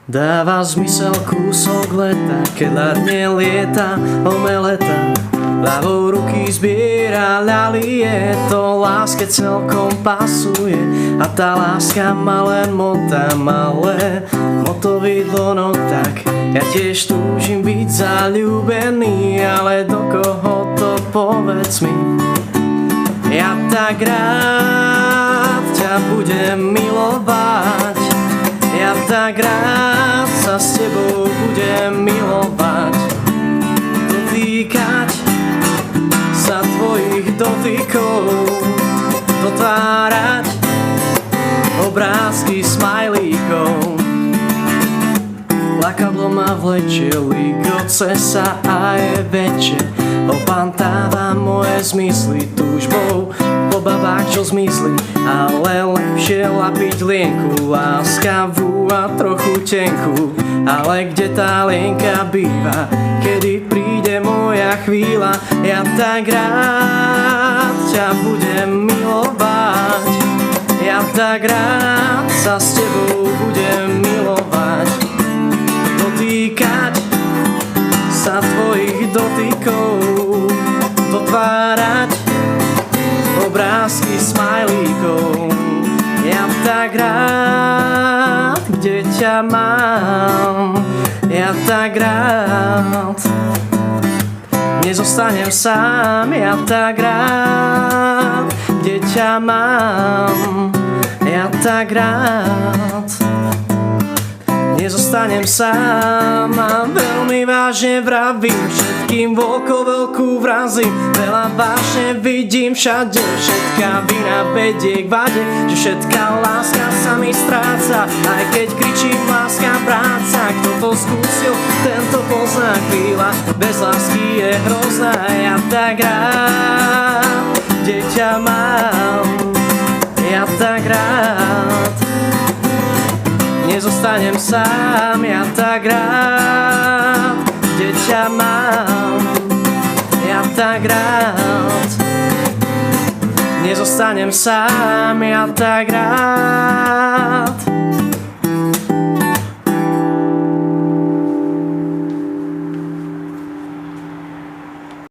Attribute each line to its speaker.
Speaker 1: Dáva zmysel kúsok leta, keď ladne lieta omeleta. Ľavou ruky zbiera ľalie, to láske celkom pasuje. A tá láska ma len motá, malé motovidlo, no tak ja tiež túžim byť zaľúbený, ale do koho to povedz mi. Ja tak rád ťa budem milovať, ja tak rád sa s tebou budem milovať, dotýkať sa tvojich dotykov, dotvárať obrázky smajlíkov. Lakadlo ma vlečie, ligoce sa a je väčšie, opantáva moje zmysly túžbou po babách, čo zmizli. Ale lepšie lapiť lienku, láskavú a trochu tenkú. Ale kde tá lienka býva, kedy príde moja chvíľa? Ja tak rád ťa budem milovať, ja tak rád sa s tebou budem milovať, dotýkať sa tvojich dotykov, dotvárať obrázky smajlíkov. Ja tak rád, kde ťa mám, ja tak rád nezostanem sám, ja tak rád, kde ťa mám, ja tak rád nezostanem sám. A veľmi vážne vravím, všetkým voko veľkú vrazím, veľa vážne vidím všade, všetká vina vedie k vade, že všetká láska sa mi stráca, aj keď kričím láska práca. Kto to skúsil, tento pozná, chvíľa bez lásky je hrozná. Ja tak rád, kde ťa mám, ja tak rád nezostanem sám, ja tak rád, kde ťa mám, ja tak rád nezostanem sám, ja tak rád